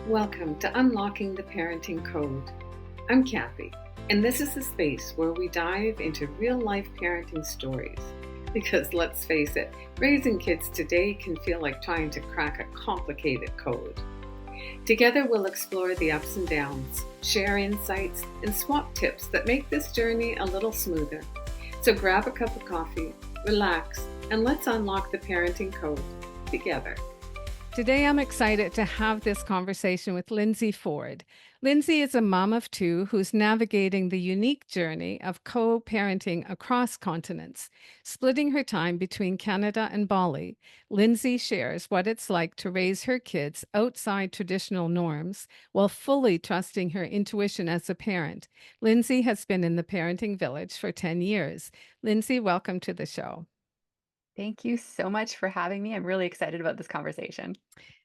Welcome to Unlocking the Parenting Code. I'm Kathy, and this is the space where we dive into real-life parenting stories. Because let's face it, raising kids today can feel like trying to crack a complicated code. Together we'll explore the ups and downs, share insights, and swap tips that make this journey a little smoother. So grab a cup of coffee, relax, and let's unlock the parenting code together. Today, I'm excited to have this conversation with Lindsay Ford. Lindsay is a mom of two who's navigating the unique journey of co-parenting across continents. Splitting her time between Canada and Bali, Lindsay shares what it's like to raise her kids outside traditional norms while fully trusting her intuition as a parent. Lindsay has been in the parenting village for 10 years. Lindsay, welcome to the show. Thank you so much for having me. I'm really excited about this conversation.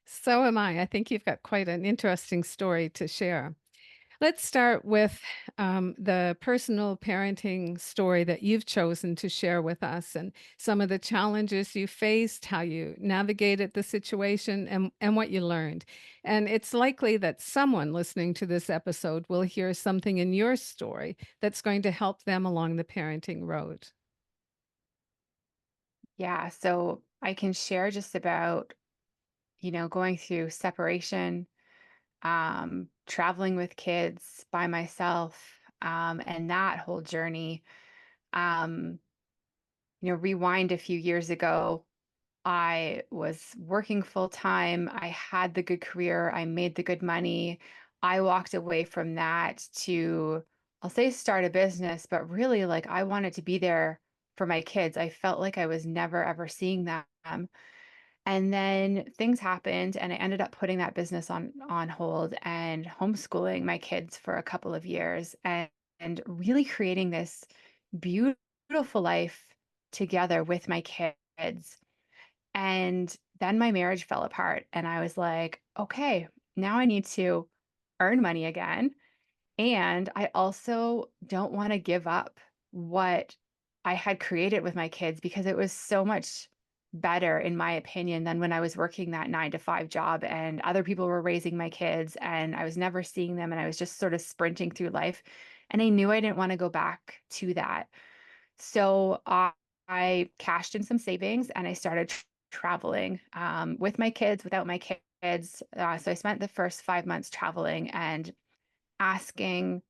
So am I. I think you've got quite an interesting story to share. Let's start with the personal parenting story that you've chosen to share with us and some of the challenges you faced, how you navigated the situation, and what you learned. And it's likely that someone listening to this episode will hear something in your story that's going to help them along the parenting road. Yeah, so I can share just about, going through separation, traveling with kids by myself, and that whole journey. Um, Rewind a few years ago, I was working full time. I had the good career. I made the good money. I walked away from that to, I'll say, start a business, but really, like, I wanted to be there for my kids. I felt like I was never ever seeing them. And then things happened, and I ended up putting that business on hold and homeschooling my kids for a couple of years and really creating this beautiful life together with my kids. And then my marriage fell apart, and I was like, okay, now I need to earn money again. And I also don't want to give up what I had created with my kids because it was so much better, in my opinion, than when I was working that 9 to 5 job and other people were raising my kids and I was never seeing them and I was just sort of sprinting through life. And I knew I didn't want to go back to that. So I cashed in some savings and I started traveling with my kids, without my kids. So I spent the first 5 months traveling and asking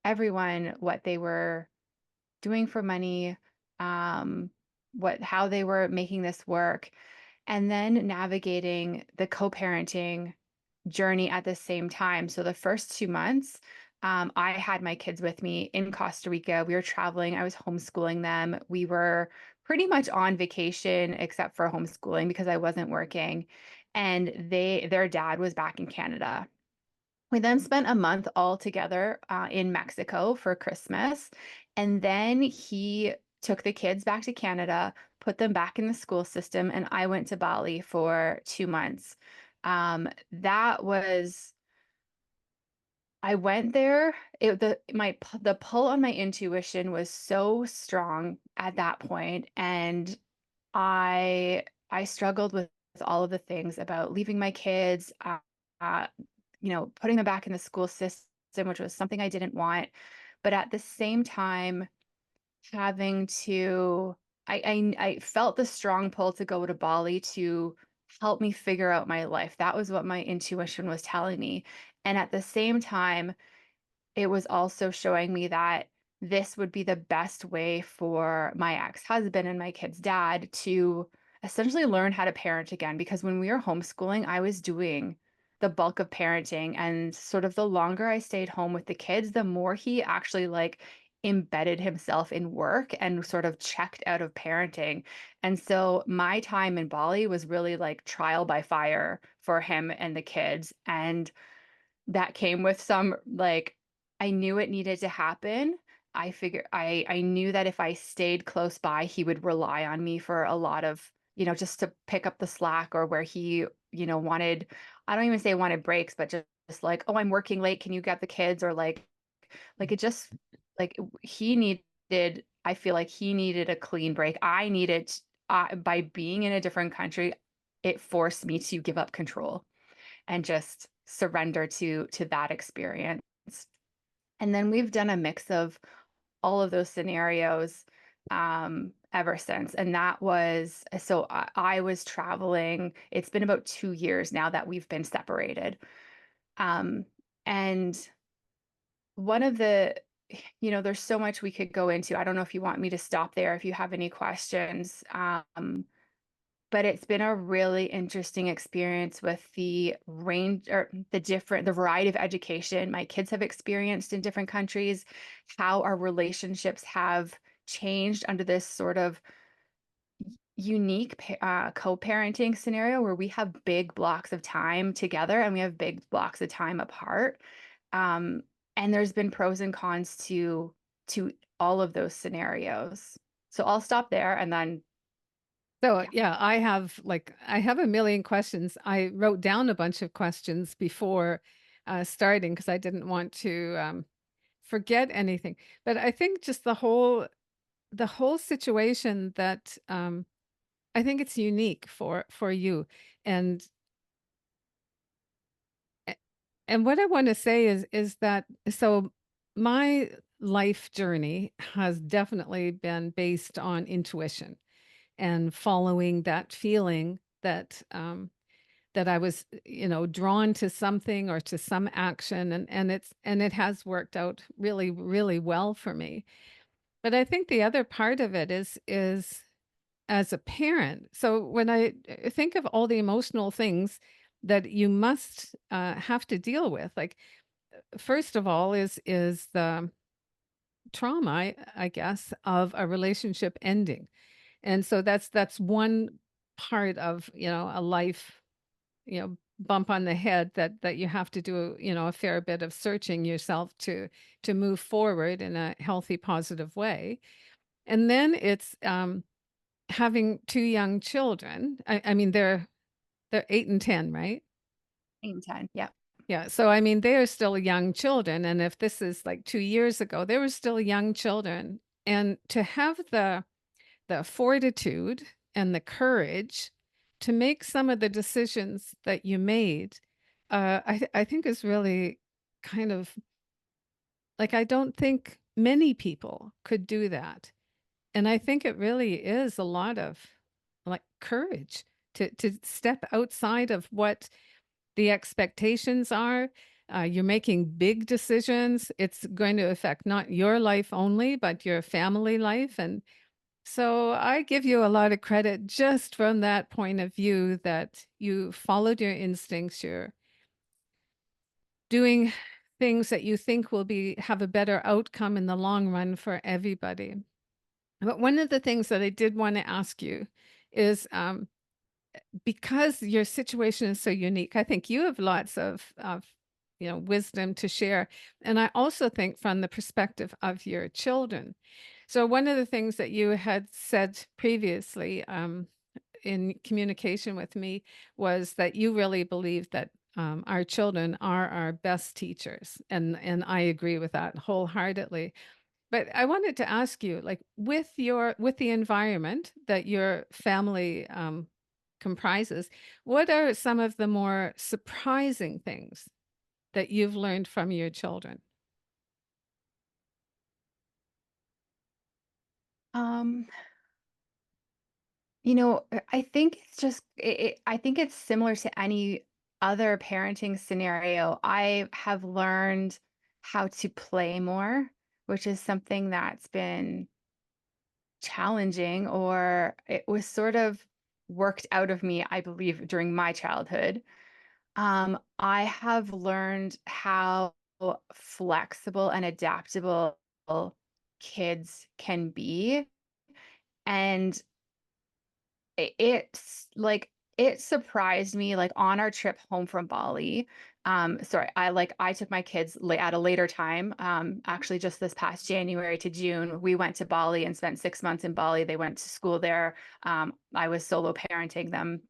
everyone what they were doing for money, um, how they were making this work, and then navigating the co-parenting journey at the same time. So the first 2 months, I had my kids with me in Costa Rica. We were traveling. I was homeschooling them. We were pretty much on vacation except for homeschooling because I wasn't working. And their dad was back in Canada. We then spent a month all together in Mexico for Christmas. And then he took the kids back to Canada, put them back in the school system, and I went to Bali for 2 months. That was, I went there. The pull on my intuition was so strong at that point, and I struggled with all of the things about leaving my kids, uh, putting them back in the school system, which was something I didn't want. But at the same time, having to, I felt the strong pull to go to Bali to help me figure out my life. That was what my intuition was telling me. And at the same time, it was also showing me that this would be the best way for my ex-husband and my kid's dad to essentially learn how to parent again. Because when we were homeschooling, I was doing the bulk of parenting. And sort of the longer I stayed home with the kids, the more he actually like embedded himself in work and sort of checked out of parenting. And so my time in Bali was really like trial by fire for him and the kids. And that came with some like, I knew it needed to happen. I knew that if I stayed close by, he would rely on me for a lot of, just to pick up the slack, or where he, wanted, I don't even say wanted breaks, but just like, oh, I'm working late, can you get the kids? Or like it just like he needed, I feel like he needed a clean break. I needed, by being in a different country, it forced me to give up control and just surrender to that experience. And then we've done a mix of all of those scenarios ever since. And that was so I was traveling. It's been about 2 years now that we've been separated. Um, and one of the, there's so much we could go into. I don't know if you want me to stop there, if you have any questions. But it's been a really interesting experience with the range or the variety of education my kids have experienced in different countries, how our relationships have changed under this sort of unique co-parenting scenario where we have big blocks of time together and we have big blocks of time apart. Um, and there's been pros and cons to all of those scenarios. So I'll stop there and then So yeah. yeah, I have a million questions. I wrote down a bunch of questions before starting because I didn't want to forget anything. But I think just the whole situation that I think it's unique for you. And and what I want to say is that so my life journey has definitely been based on intuition and following that feeling that that I was, drawn to something or to some action, and it has worked out really, really well for me. But I think the other part of it is as a parent. So when I think of all the emotional things that you must have to deal with, like first of all is the trauma, I guess, of a relationship ending. And so that's one part of, a life, bump on the head that you have to do, a fair bit of searching yourself to move forward in a healthy, positive way. And then it's having two young children. I mean, they're 8 and 10, right? Same time. Yep. Yeah. So I mean, they are still young children. And if this is like 2 years ago, they were still young children. And to have the fortitude and the courage to make some of the decisions that you made, I think is really kind of like I don't think many people could do that. And I think it really is a lot of like courage to step outside of what the expectations are. You're making big decisions. It's going to affect not your life only, but your family life. And so I give you a lot of credit just from that point of view that you followed your instincts. You're doing things that you think will be have a better outcome in the long run for everybody. But one of the things that I did want to ask you is because your situation is so unique, I think you have lots of wisdom to share. And I also think from the perspective of your children. So one of the things that you had said previously in communication with me was that you really believe that our children are our best teachers, and I agree with that wholeheartedly. But I wanted to ask you, like with the environment that your family comprises, what are some of the more surprising things that you've learned from your children? Um, I think it's just I think it's similar to any other parenting scenario. I have learned how to play more, which is something that's been challenging or it was sort of worked out of me, I believe, during my childhood. I have learned how flexible and adaptable kids can be. And it's like it surprised me like on our trip home from Bali. Sorry, I took my kids at a later time. Actually just this past January to June, we went to Bali and spent 6 months in Bali. They went to school there. I was solo parenting them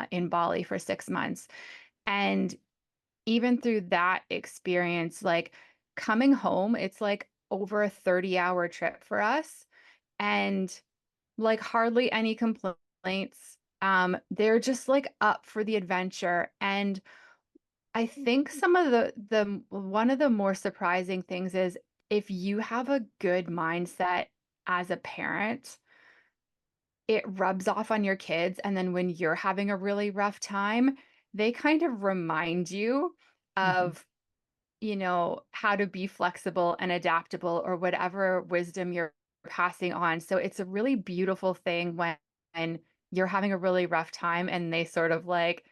in Bali for 6 months. And even through that experience, like coming home, it's like over a 30-hour trip for us. And like hardly any complaints. They're just like up for the adventure. And I think some of the one of the more surprising things is if you have a good mindset as a parent, it rubs off on your kids, and then when you're having a really rough time, they kind of remind you Mhm. of, how to be flexible and adaptable or whatever wisdom you're passing on. So it's a really beautiful thing when you're having a really rough time and they sort of like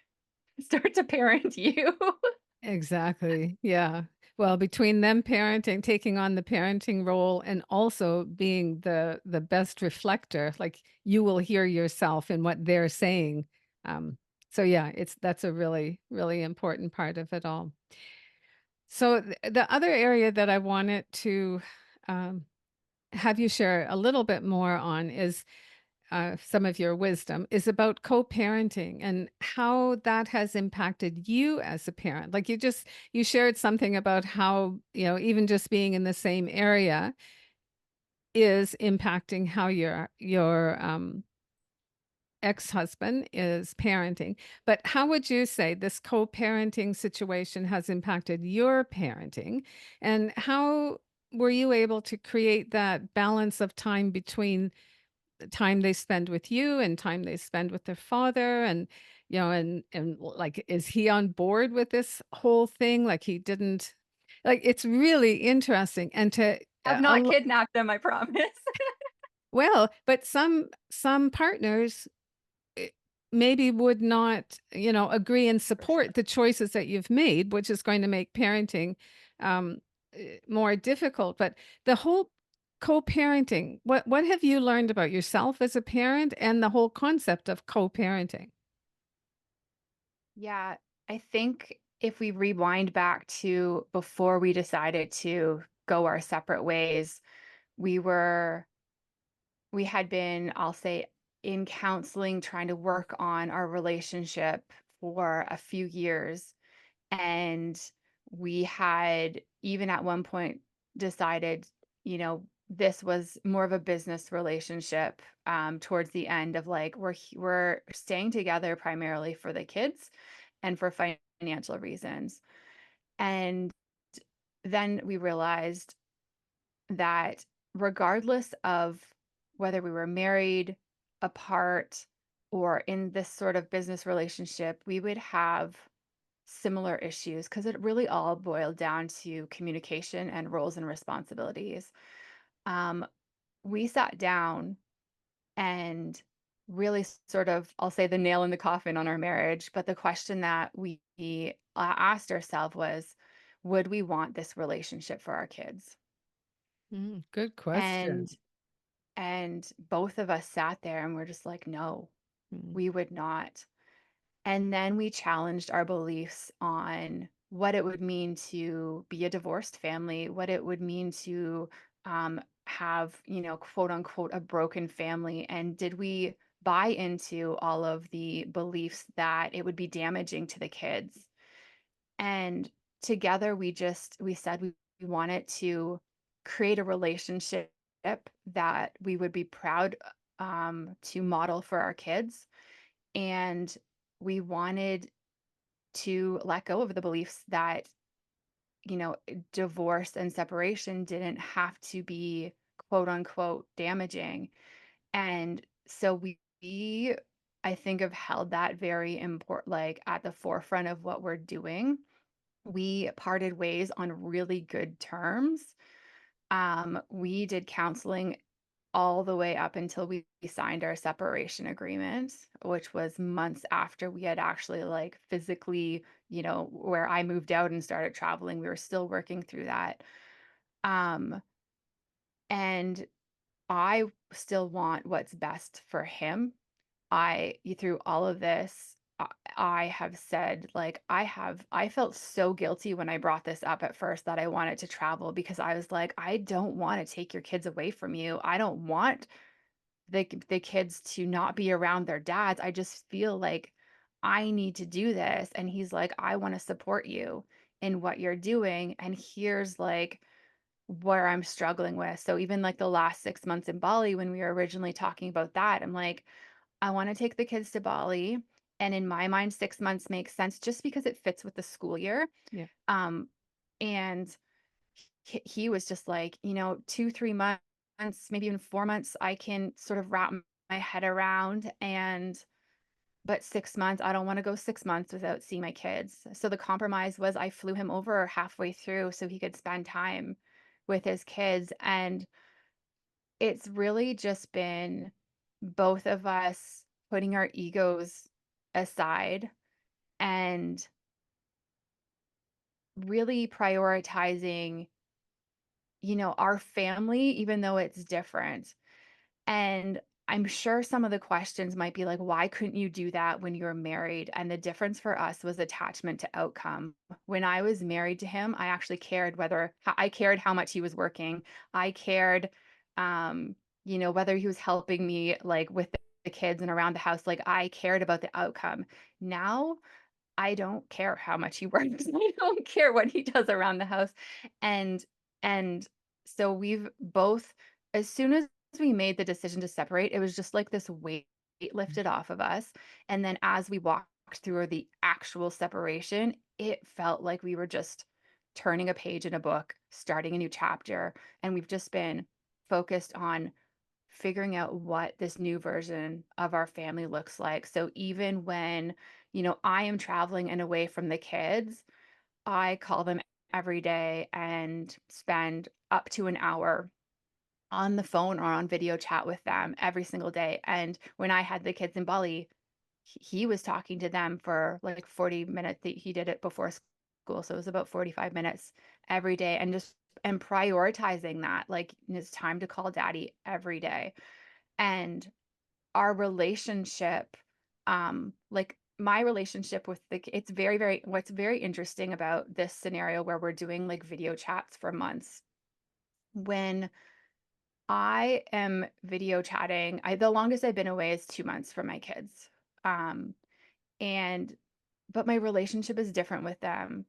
start to parent you. Exactly. Yeah. Well, between them parenting, taking on the parenting role and also being the best reflector, like you will hear yourself in what they're saying. Um, so yeah, that's a really, really important part of it all. So the other area that I wanted to um, have you share a little bit more on is some of your wisdom is about co-parenting and how that has impacted you as a parent. Like you shared something about how, even just being in the same area is impacting how your ex-husband is parenting. But how would you say this co-parenting situation has impacted your parenting? And how were you able to create that balance of time between time they spend with you and time they spend with their father, and and like, is he on board with this whole thing? Like, he didn't, like, it's really interesting. And to I've a not lo- kidnapped them, I promise. well, but some partners eh, maybe would not, agree and For sure. support the choices that you've made, which is going to make parenting um, more difficult. But the whole co-parenting, what have you learned about yourself as a parent and the whole concept of co-parenting? Yeah, I think if we rewind back to before we decided to go our separate ways, we were we had been, I'll say, in counseling trying to work on our relationship for a few years. And we had even at one point decided, this was more of a business relationship towards the end of like we're staying together primarily for the kids and for financial reasons. And then we realized that regardless of whether we were married, apart, or in this sort of business relationship, we would have similar issues because it really all boiled down to communication and roles and responsibilities. Um, we sat down and really sort of, I'll say, the nail in the coffin on our marriage. But the question that we asked ourselves was, would we want this relationship for our kids? Good And question. and both of us sat there and we're just like, no, Mm, we would not. And then we challenged our beliefs on what it would mean to be a divorced family, what it would mean to have, quote unquote, a broken family. And did we buy into all of the beliefs that it would be damaging to the kids? And together we said we wanted to create a relationship that we would be proud to model for our kids. And we wanted to let go of the beliefs that, divorce and separation didn't have to be quote unquote damaging. And so we I think have held that very important, like at the forefront of what we're doing. We parted ways on really good terms. We did counseling all the way up until we signed our separation agreement, which was months after we had actually like physically, where I moved out and started traveling. We were still working through that. Um, and I still want what's best for him. Through all of this, I have said, like, I felt so guilty when I brought this up at first that I wanted to travel because I was like, I don't want to take your kids away from you. I don't want the kids to not be around their dads. I just feel like I need to do this. And he's like, I want to support you in what you're doing. And here's like where I'm struggling with. So even like the last 6 months in Bali, when we were originally talking about that, I'm like, I want to take the kids to Bali And in my mind, 6 months makes sense just because it fits with the school year. Yeah. Um, and he was just like, 2, 3 months, maybe even 4 months, I can sort of wrap my head around, but 6 months, I don't wanna go 6 months without seeing my kids. So the compromise was I flew him over halfway through so he could spend time with his kids, and it's really just been both of us putting our egos aside and really prioritizing, our family, even though it's different. And I'm sure some of the questions might be like, why couldn't you do that when you were married? And the difference for us was attachment to outcome. When I was married to him, I actually cared I cared how much he was working. I cared, um, whether he was helping me like with the kids and around the house. Like I cared about the outcome. Now I don't care how much he works. I don't care what he does around the house. And and so we've both, as soon as we made the decision to separate, it was just like this weight lifted off of us. And then as we walked through the actual separation, it felt like we were just turning a page in a book, starting a new chapter, and we've just been focused on figuring out what this new version of our family looks like. So even when, I am traveling and away from the kids, I call them every day and spend up to an hour on the phone or on video chat with them every single day. And when I had the kids in Bali, he was talking to them for like 40 minutes. He did it before school. So it was about 45 minutes every day and prioritizing that. Like it's time to call daddy every day. And our relationship, like my relationship with it's very, very, what's very interesting about this scenario where we're doing like video chats for months. When I am video chatting, the longest I've been away is 2 months from my kids. Um, and, but my relationship is different with them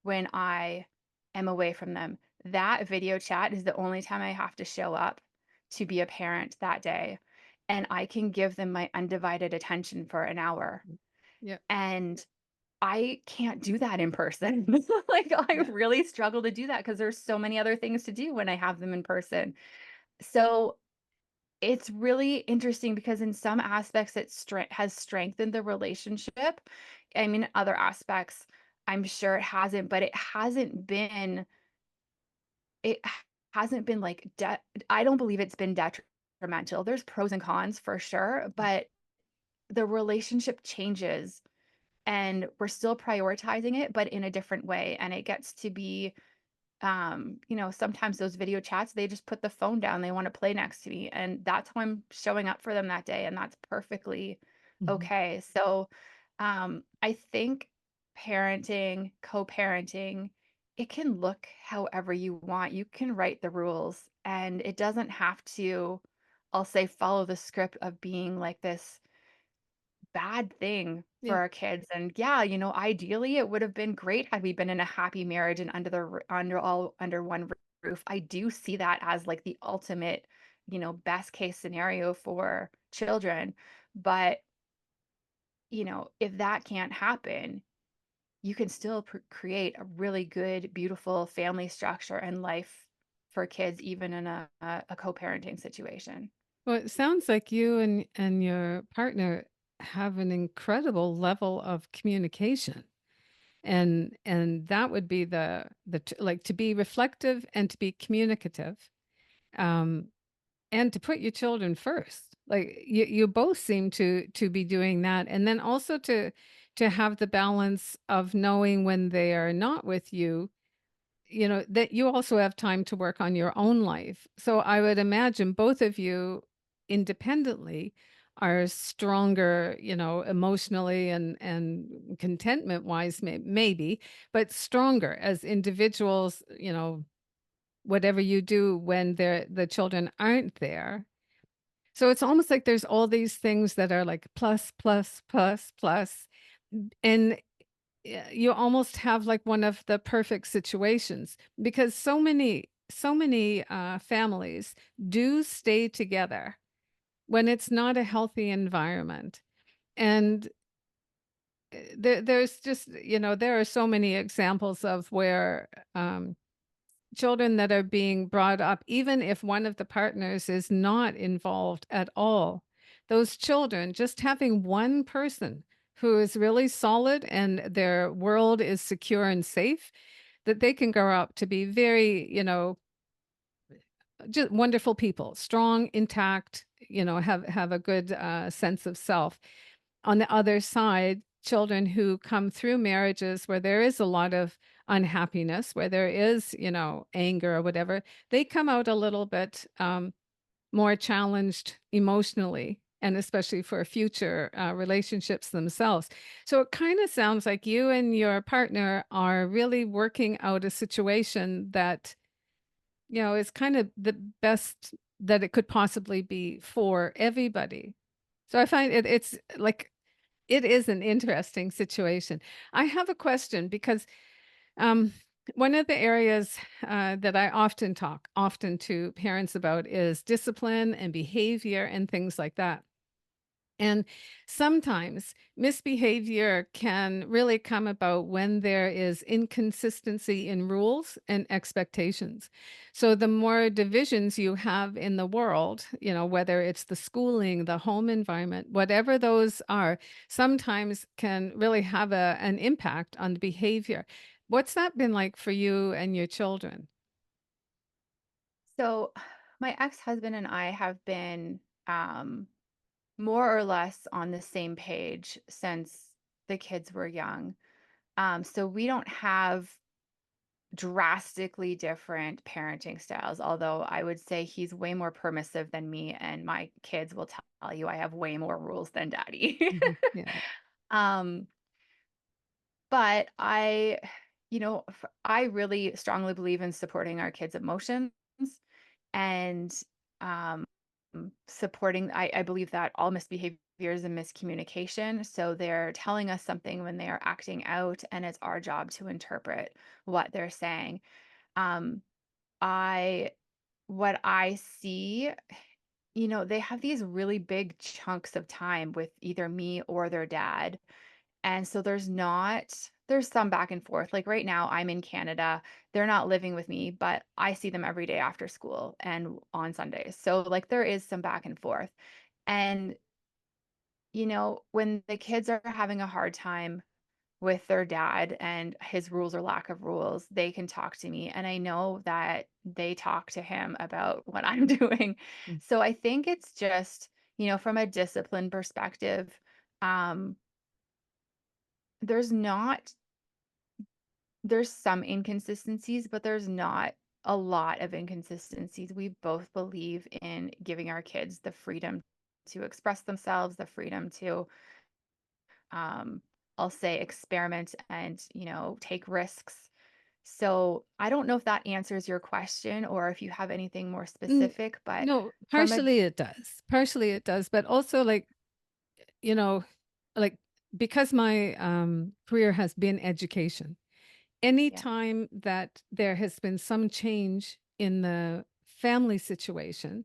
when I am away from them. That video chat is the only time I have to show up to be a parent that day. And I can give them my undivided attention for an hour. Yeah. And I can't do that in person. Like, I Yeah. really struggle to do that because there's so many other things to do when I have them in person. So it's really interesting because in some aspects has strengthened the relationship. I mean, other aspects, I'm sure it hasn't, but it hasn't been like I don't believe it's been detrimental. There's pros and cons for sure, but the relationship changes and we're still prioritizing it, but in a different way. And it gets to be, sometimes those video chats, they just put the phone down. They want to play next to me. And that's how I'm showing up for them that day. And that's perfectly Mhm. okay. So I think parenting, co-parenting, it can look however you want. You can write the rules and it doesn't have to, I'll say, follow the script of being like this bad thing for Yeah. our kids. And yeah, ideally it would have been great had we been in a happy marriage and under one roof. I do see that as like the ultimate, best case scenario for children. But, if that can't happen, you can still create a really good, beautiful family structure and life for kids, even in a co-parenting situation. Well, it sounds like you and your partner have an incredible level of communication. And that would be like to be reflective and to be communicative. Um, and to put your children first. Like you both seem to be doing that. And then also to have the balance of knowing when they are not with you, that you also have time to work on your own life. So I would imagine both of you independently are stronger, emotionally and contentment wise, maybe, but stronger as individuals, whatever you do when the children aren't there. So it's almost like there's all these things that are like plus, plus, plus, plus. And you almost have like one of the perfect situations because so many families do stay together when it's not a healthy environment. And there's just, there are so many examples of where children that are being brought up, even if one of the partners is not involved at all, those children, just having one person who is really solid and their world is secure and safe, that they can grow up to be very, just wonderful people, strong, intact, have a good sense of self. On the other side, children who come through marriages where there is a lot of unhappiness, where there is, anger or whatever, they come out a little bit more challenged emotionally, and especially for future relationships themselves. So it kind of sounds like you and your partner are really working out a situation that, is kind of the best that it could possibly be for everybody. So I find it's like it is an interesting situation. I have a question because um, one of the areas that I often to parents about is discipline and behavior and things like that. And sometimes misbehavior can really come about when there is inconsistency in rules and expectations. So the more divisions you have in the world, whether it's the schooling, the home environment, whatever those are, sometimes can really have an impact on the behavior. What's that been like for you and your children? So my ex-husband and I have been more or less on the same page since the kids were young. So we don't have drastically different parenting styles, although I would say he's way more permissive than me, and my kids will tell you I have way more rules than daddy. Yeah. um, but I really strongly believe in supporting our kids' emotions and um, supporting. I believe that all misbehavior is a miscommunication. So they're telling us something when they are acting out, and it's our job to interpret what they're saying. Um, I what I see, they have these really big chunks of time with either me or their dad. And so there's some back and forth. Like right now, I'm in Canada. They're not living with me, but I see them every day after school and on Sundays. So like there is some back and forth. And, when the kids are having a hard time with their dad and his rules or lack of rules, they can talk to me. And I know that they talk to him about what I'm doing. Mm. So I think it's just, from a discipline perspective, um, there's not, there's some inconsistencies, but there's not a lot of inconsistencies. We both believe in giving our kids the freedom to express themselves, the freedom to, um, I'll say, experiment and, take risks. So I don't know if that answers your question or if you have anything more Mm, specific, but no, from a, partially it does. Partially it does, but also like, you know, like because my career has been education, yeah, anytime that there has been some change in the family situation,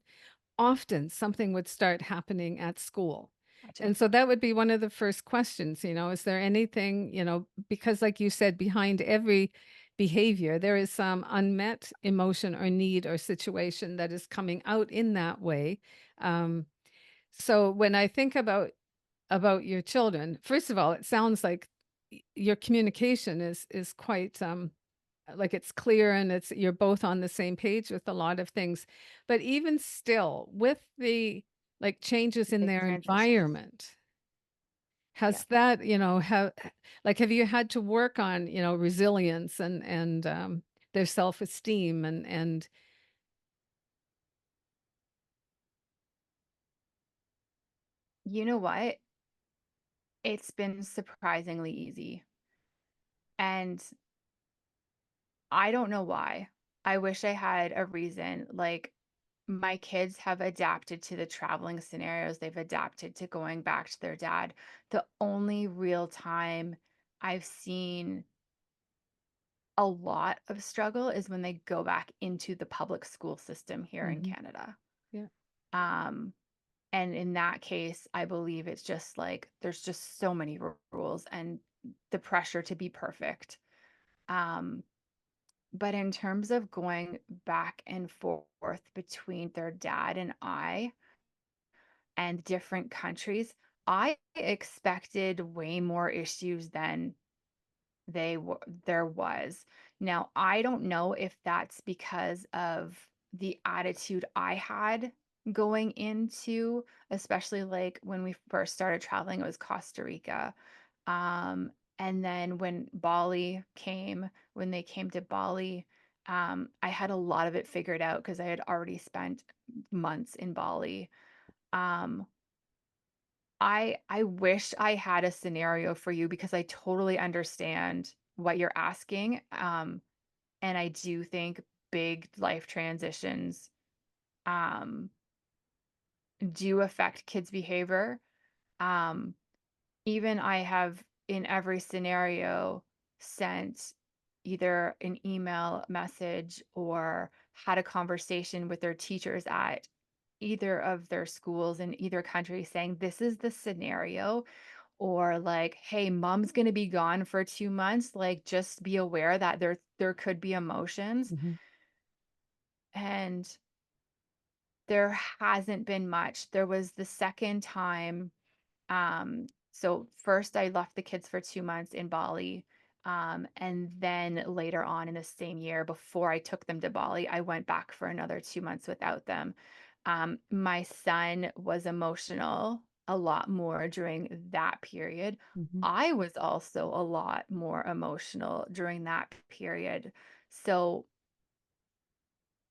often something would start happening at school. gotcha. And so that would be one of the first questions, is there anything, because like you said, behind every behavior, there is some unmet emotion or need or situation that is coming out in that way. Um, so when I think about your children, first of all, it sounds like your communication is quite like it's clear and you're both on the same page with a lot of things. But even still, with the like changes in Big their transitions. environment, Yeah. has that, have you had to work on, resilience and their self-esteem and You know what? It's been surprisingly easy. And I don't know why. I wish I had a reason. Like, my kids have adapted to the traveling scenarios. They've adapted to going back to their dad. The only real time I've seen a lot of struggle is when they go back into the public school system here in Mhm. Canada. Yeah. Um, And in that case, I believe it's just like there's just so many rules and the pressure to be perfect. Um, but in terms of going back and forth between their dad and I and different countries, I expected way more issues than there was. Now, I don't know if that's because of the attitude I had going into, especially like when we first started traveling, it was Costa Rica. Um, and then when they came to Bali, I had a lot of it figured out because I had already spent months in Bali. Um, I wish I had a scenario for you because I totally understand what you're asking. And I do think big life transitions um, do affect kids' behavior. Um, Even I have in every scenario sent either an email message or had a conversation with their teachers at either of their schools in either country saying, this is the scenario, or like, hey, mom's going to be gone for 2 months. Like, just be aware that there could be emotions. Mhm. And there hasn't been much. There was the second time. So first I left the kids for 2 months in Bali. And then later on in the same year, before I took them to Bali, I went back for another 2 months without them. My son was emotional a lot more during that period. Mhm. I was also a lot more emotional during that period. So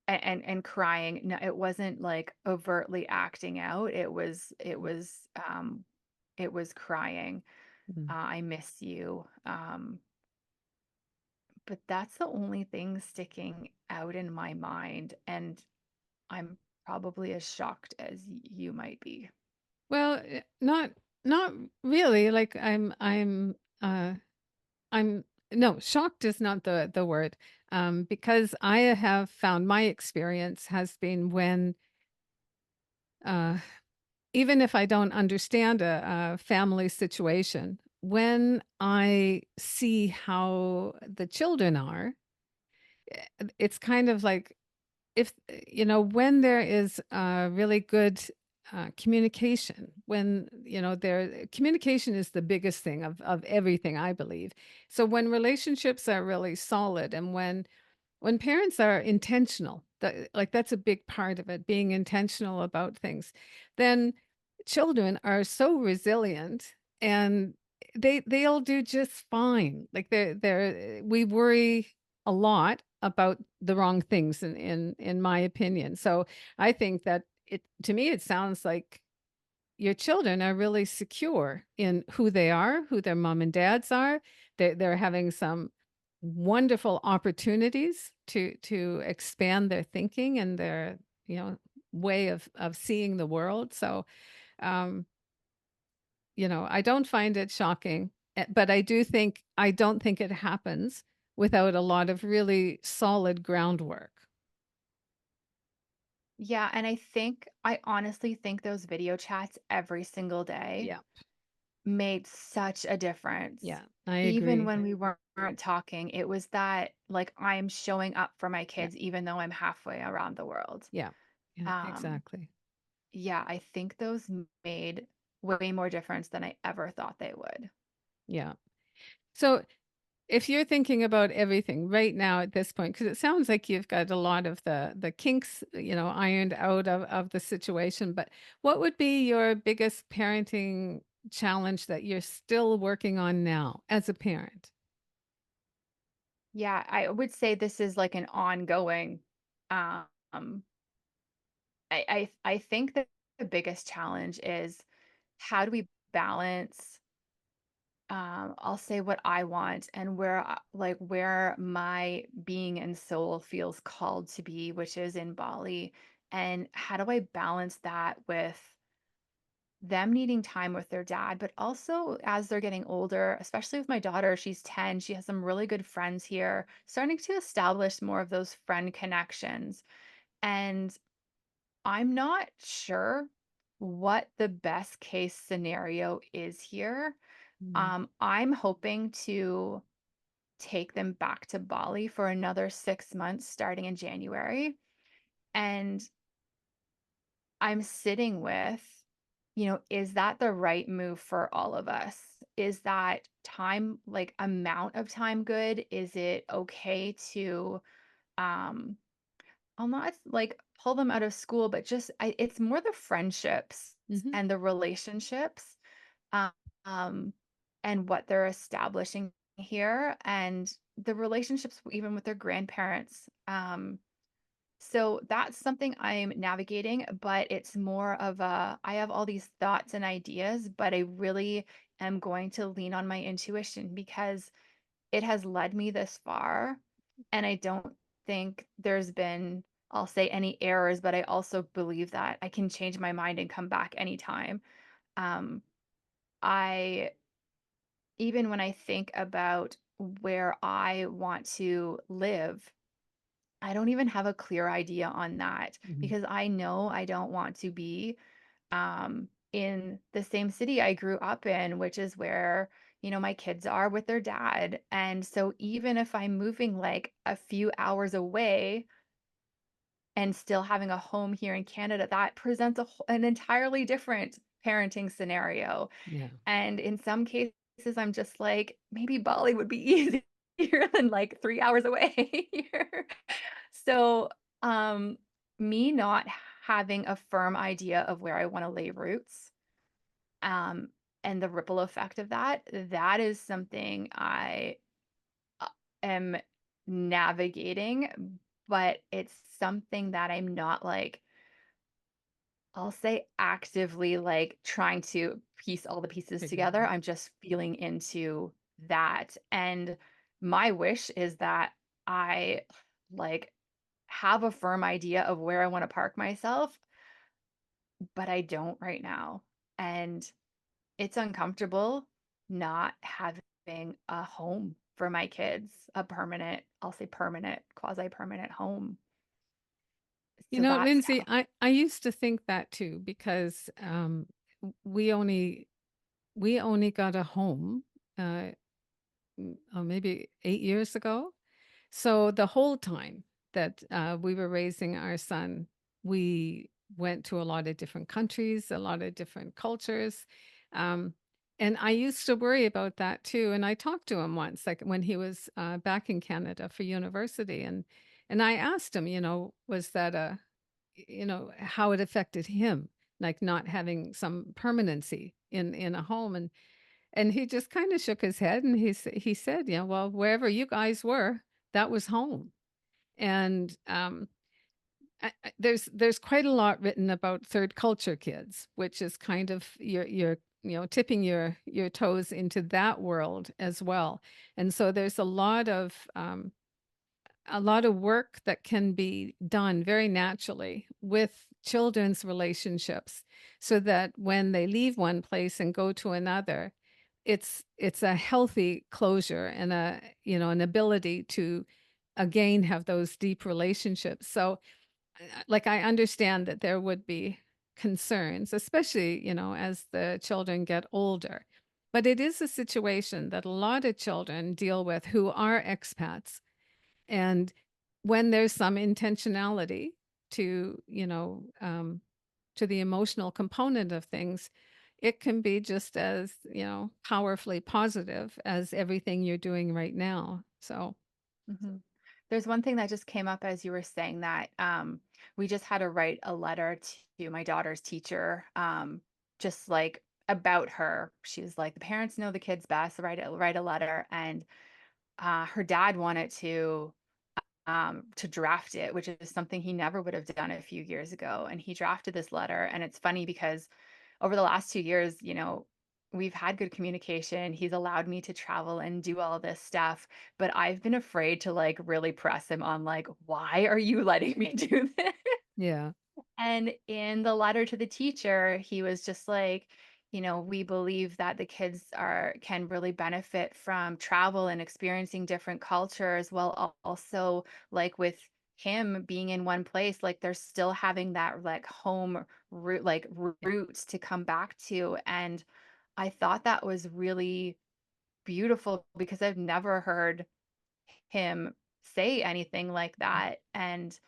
and crying. No, it wasn't like overtly acting out. It was crying. Mhm. I miss you. But that's the only thing sticking out in my mind, and I'm probably as shocked as you might be. Well, not really. Like I'm no, shocked is not the word. Because I have found my experience has been when uh even if I don't understand a family situation, when I see how the children are, it's kind of like if when there is really good communication, when there communication is the biggest thing of everything, I believe. So when relationships are really solid, and when parents are intentional, that's a big part of it, being intentional about things, then children are so resilient, and they'll do just fine. Like we worry a lot about the wrong things in my opinion. So I think that to me it sounds like your children are really secure in who they are, who their mom and dads are. They're having some wonderful opportunities to expand their thinking and their way of seeing the world. So um, I don't find it shocking, but I don't think it happens without a lot of really solid groundwork. Yeah, and I honestly think those video chats every single day Yeah, made such a difference. yeah, I Even agree. when we weren't talking, it was that like I'm showing up for my Yeah, kids even though I'm halfway around the world. yeah, yeah, Um, exactly. yeah, I think those made way more difference than I ever thought they would. Yeah. So if you're thinking about everything right now at this point, because it sounds like you've got a lot of the kinks, ironed out of the situation, but what would be your biggest parenting challenge that you're still working on now as a parent? Yeah, I would say this is like an ongoing. Um, I think that the biggest challenge is how do we balance I'll say what I want and where my being and soul feels called to be, which is in Bali. And how do I balance that with them needing time with their dad, but also as they're getting older, especially with my daughter, she's 10, she has some really good friends here, starting to establish more of those friend connections. And I'm not sure what the best case scenario is here. Mm. I'm hoping to take them back to Bali for another 6 months starting in January. And I'm sitting with, is that the right move for all of us? Is that time, like amount of time good? Is it okay to, um, I'll not like pull them out of school, but it's more the friendships Mhm. and the relationships, um, um, and what they're establishing here and the relationships even with their grandparents. So that's something I'm navigating, but it's more of I have all these thoughts and ideas, but I really am going to lean on my intuition because it has led me this far. And I don't think there's been, I'll say, any errors, but I also believe that I can change my mind and come back anytime. Um, I, even when I think about where I want to live, I don't even have a clear idea on that Mhm. because I know I don't want to be in the same city I grew up in, which is where, my kids are with their dad. And so even if I'm moving like a few hours away and still having a home here in Canada, that presents an entirely different parenting scenario. Yeah. And in some cases, I'm just like, maybe Bali would be easier than like 3 hours away here. So, me not having a firm idea of where I want to lay roots, um, and the ripple effect of that, that is something I am navigating, but it's something that I'm not like, I'll say actively like trying to piece all the pieces Figure it together. out. I'm just feeling into that. And my wish is that I like have a firm idea of where I want to park myself, but I don't right now. And it's uncomfortable not having a home for my kids, a permanent, I'll say permanent, quasi permanent home. You So know, that's Lindsay, I used to think that too because we only we only got a home uh, maybe 8 years ago. So the whole time that we were raising our son, we went to a lot of different countries, a lot of different cultures. Um, and I used to worry about that too. And I talked to him once, like when he was back in Canada for university, and I asked him, was that how it affected him, like not having some permanency in a home, and he just kind of shook his head and he said, well, wherever you guys were, that was home. And there's quite a lot written about third culture kids, which is kind of your tipping your toes into that world as well. And so there's a lot of work that can be done very naturally with children's relationships so that when they leave one place and go to another, it's a healthy closure and an ability to again have those deep relationships. So like I understand that there would be concerns, especially, as the children get older. But it is a situation that a lot of children deal with who are expats, and when there's some intentionality to, to the emotional component of things, it can be just as, powerfully positive as everything you're doing right now. So, Mhm. There's one thing that just came up as you were saying that. We just had to write a letter to my daughter's teacher, just like about her. She was like, the parents know the kids best. Write a letter, and her dad wanted to draft it, which is something he never would have done a few years ago. And he drafted this letter, and it's funny because over the last 2 years, we've had good communication. He's allowed me to travel and do all this stuff, but I've been afraid to like really press him on like, why are you letting me do this? yeah. And in the letter to the teacher, he was just like, we believe that the kids are can really benefit from travel and experiencing different cultures while also like with him being in one place, like they're still having that like home root, like roots to come back to. And I thought that was really beautiful because I've never heard him say anything like that. And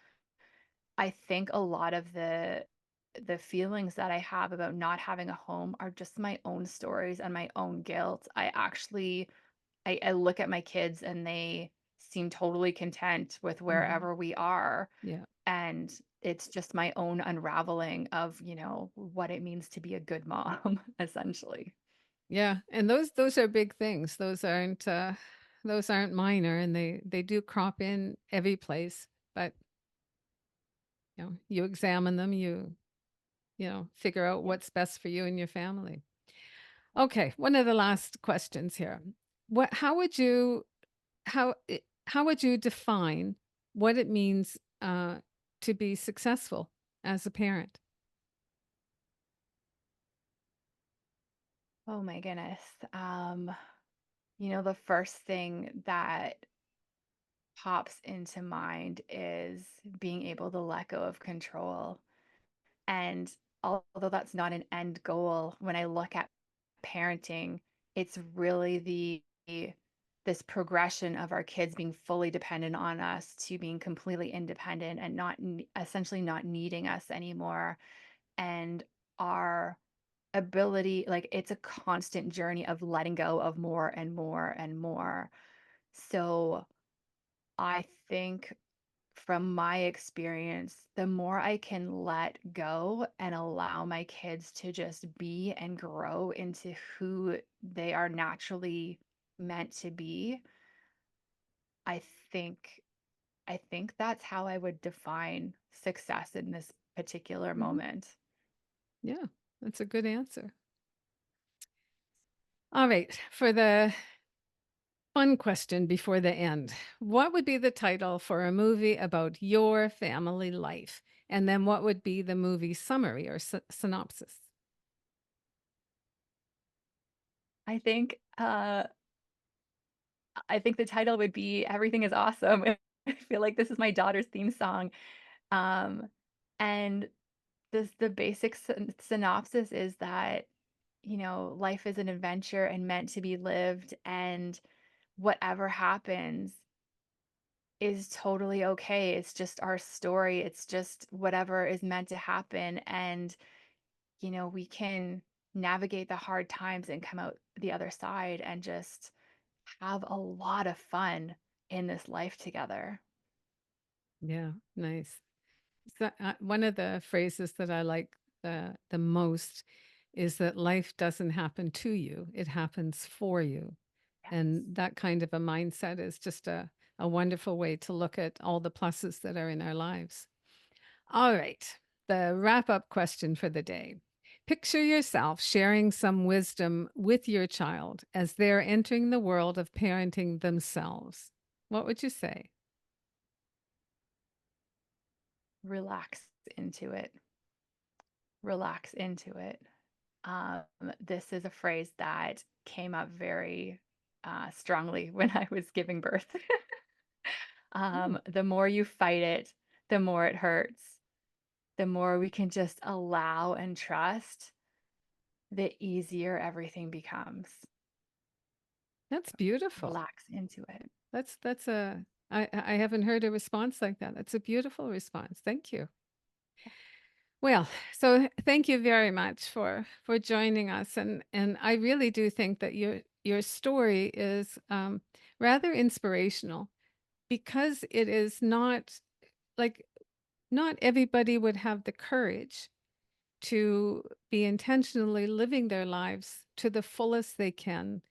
I think a lot of the feelings that I have about not having a home are just my own stories and my own guilt. I look at my kids and they seem totally content with Mhm. wherever we are. Yeah. And it's just my own unraveling of, what it means to be a good mom, essentially. Yeah, and those are big things. Those aren't minor, and they do crop in every place. But you examine them, figure out Yeah. what's best for you and your family. Okay, one of the last questions here. What how would you define what it means to be successful as a parent? Oh my goodness. The first thing that pops into mind is being able to let go of control. And although that's not an end goal, when I look at parenting, it's really this progression of our kids being fully dependent on us to being completely independent and essentially not needing us anymore. And our ability, like it's a constant journey of letting go of more and more and more. So I think from my experience, the more I can let go and allow my kids to just be and grow into who they are naturally meant to be, I think I think that's how I would define success in this particular Mhm. moment. Yeah, that's a good answer. All right, for the fun question before the end. What would be the title for a movie about your family life? And then what would be the movie summary or synopsis? I think I think the title would be Everything is Awesome. I feel like this is my daughter's theme song. Um, and the basic synopsis is that, life is an adventure and meant to be lived, and whatever happens is totally okay. It's just our story. It's just whatever is meant to happen. And, we can navigate the hard times and come out the other side and just have a lot of fun in this life together. Yeah, nice. So, one of the phrases that I like the most is that life doesn't happen to you, it happens for you. Yes. And that kind of a mindset is just a wonderful way to look at all the pluses that are in our lives. All right. The wrap up question for the day. Picture yourself sharing some wisdom with your child as they're entering the world of parenting themselves. What would you say? Relax into it. Relax into it. Um, this is a phrase that came up very strongly when I was giving birth. Hmm, The more you fight it, the more it hurts. The more we can just allow and trust, the easier everything becomes. that's beautiful. Relax into it. That's a I haven't heard a response like that. That's a beautiful response. Thank you. Well, so thank you very much for joining us, and I really do think that your story is rather inspirational because it is not like not everybody would have the courage to be intentionally living their lives to the fullest they can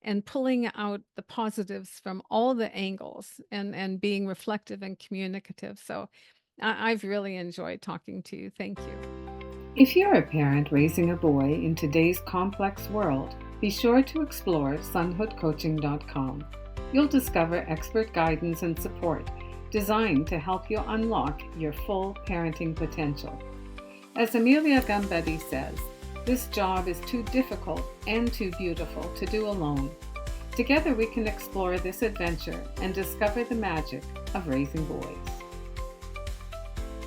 and pulling out the positives from all the angles and being reflective and communicative. So I've really enjoyed talking to you. Thank you. If you're a parent raising a boy in today's complex world, be sure to explore sonhoodcoaching.com. You'll discover expert guidance and support designed to help you unlock your full parenting potential. As Amelia Gambedi says, this job is too difficult and too beautiful to do alone. Together we can explore this adventure and discover the magic of raising boys.